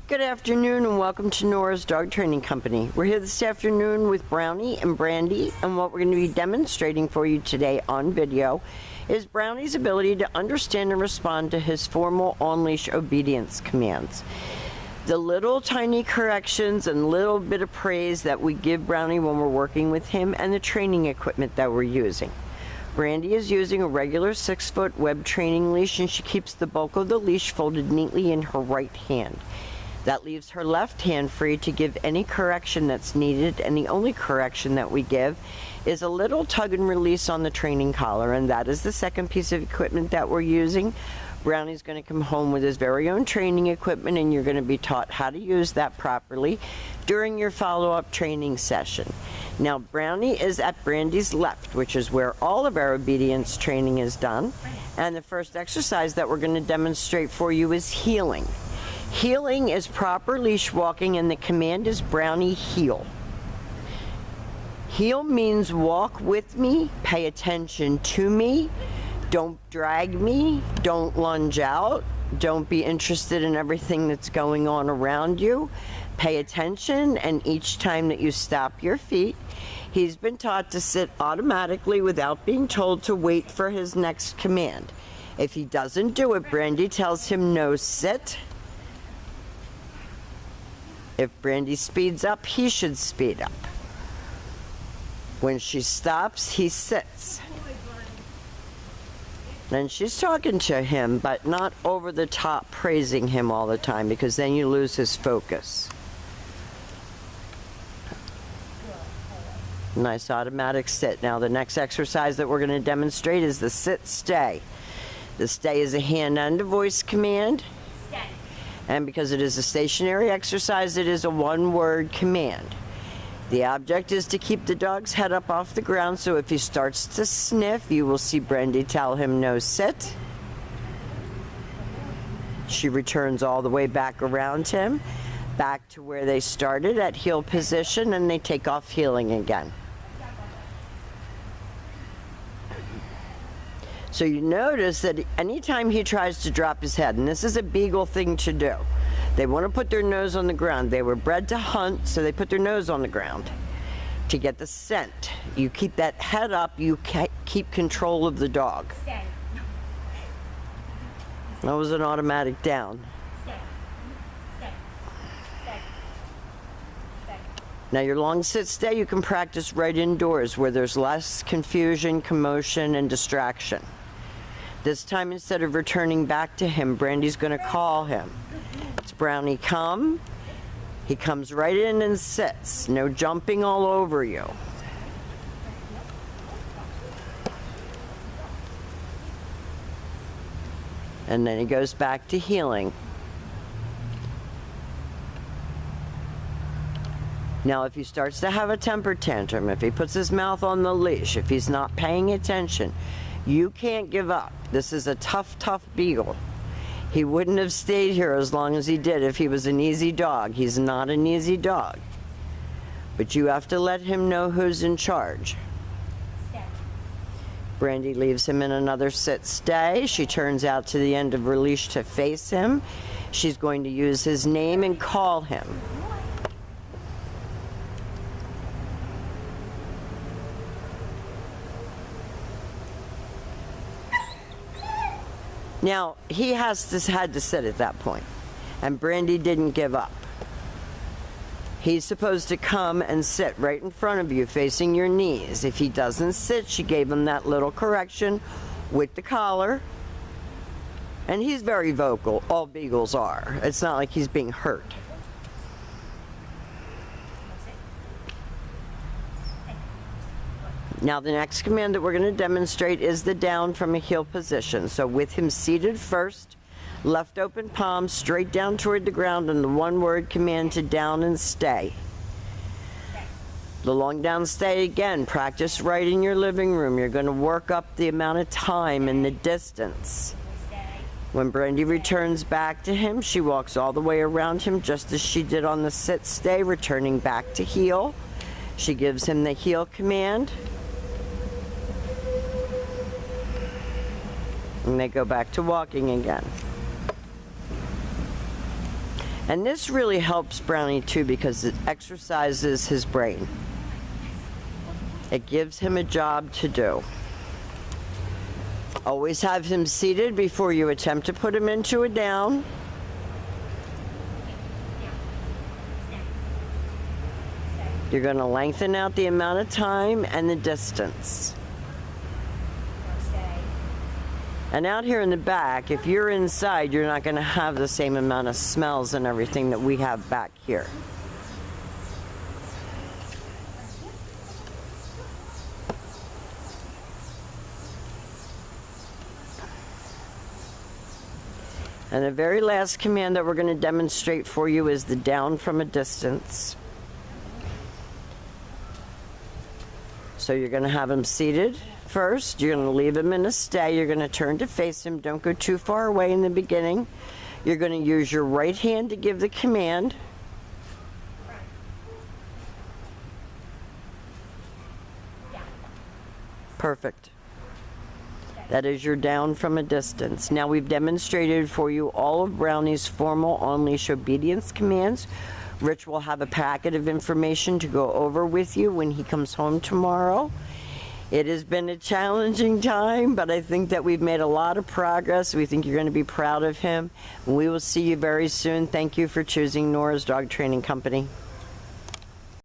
Good afternoon and welcome to Nora's Dog Training Company. We're here this afternoon with Brownie and Brandy, and what we're going to be demonstrating for you today on video is Brownie's ability to understand and respond to his formal on-leash obedience commands. The little tiny corrections and little bit of praise that we give Brownie when we're working with him, and the training equipment that we're using. Brandy is using a regular 6-foot web training leash, and she keeps the bulk of the leash folded neatly in her right hand. That leaves her left hand free to give any correction that's needed, and the only correction that we give is a little tug and release on the training collar, and that is the second piece of equipment that we're using. Brownie's going to come home with his very own training equipment, and you're going to be taught how to use that properly during your follow-up training session. Now, Brownie is at Brandy's left, which is where all of our obedience training is done, and the first exercise that we're going to demonstrate for you is heeling. Heeling is proper leash walking, and the command is Brownie heel. Heel means walk with me, pay attention to me, don't drag me, don't lunge out, don't be interested in everything that's going on around you. Pay attention, and each time that you stop your feet, he's been taught to sit automatically without being told to wait for his next command. If he doesn't do it, Brandy tells him no, sit. If Brandy speeds up, he should speed up. When she stops, he sits. And she's talking to him, but not over the top praising him all the time, because then you lose his focus. Nice automatic sit. Now the next exercise that we're going to demonstrate is the sit-stay. The stay is a hand and a voice command. Stay. And because it is a stationary exercise, it is a one-word command. The object is to keep the dog's head up off the ground, so if he starts to sniff, you will see Brandy tell him no, sit. She returns all the way back around him, back to where they started at heel position, and they take off heeling again. So you notice that anytime he tries to drop his head, and this is a beagle thing to do, they want to put their nose on the ground. They were bred to hunt, so they put their nose on the ground to get the scent. You keep that head up, you keep control of the dog. Stay. That was an automatic down. Stay. Stay. Stay. Stay. Now your long sit stay you can practice right indoors where there's less confusion, commotion, and distraction. This time, instead of returning back to him, Brandy's going to call him. It's Brownie, come. He comes right in and sits. No jumping all over you. And then he goes back to heeling. Now, if he starts to have a temper tantrum, if he puts his mouth on the leash, if he's not paying attention, you can't give up. This is a tough, tough beagle. He wouldn't have stayed here as long as he did if he was an easy dog. He's not an easy dog. But you have to let him know who's in charge. Stay. Brandy leaves him in another sit-stay. She turns out to the end of her leash to face him. She's going to use his name and call him. Now, he had to sit at that point, and Brandy didn't give up. He's supposed to come and sit right in front of you, facing your knees. If he doesn't sit, she gave him that little correction with the collar. And he's very vocal. All beagles are. It's not like he's being hurt. Now the next command that we're going to demonstrate is the down from a heel position. So with him seated first, left open palm straight down toward the ground, and the one-word command to down and stay. The long down stay again, practice right in your living room. You're going to work up the amount of time and the distance. When Brandy returns back to him, she walks all the way around him just as she did on the sit stay, returning back to heel. She gives him the heel command. And they go back to walking again. And this really helps Brownie too because it exercises his brain. It gives him a job to do. Always have him seated before you attempt to put him into a down. You're going to lengthen out the amount of time and the distance. And out here in the back, if you're inside, you're not going to have the same amount of smells and everything that we have back here. And the very last command that we're going to demonstrate for you is the down from a distance. So you're going to have him seated first. You're going to leave him in a stay. You're going to turn to face him. Don't go too far away in the beginning. You're going to use your right hand to give the command. Perfect. That is your down from a distance. Now we've demonstrated for you all of Brownie's formal on-leash obedience commands. Rich will have a packet of information to go over with you when he comes home tomorrow. It has been a challenging time, but I think that we've made a lot of progress. We think you're going to be proud of him. We will see you very soon. Thank you for choosing Nora's Dog Training Company.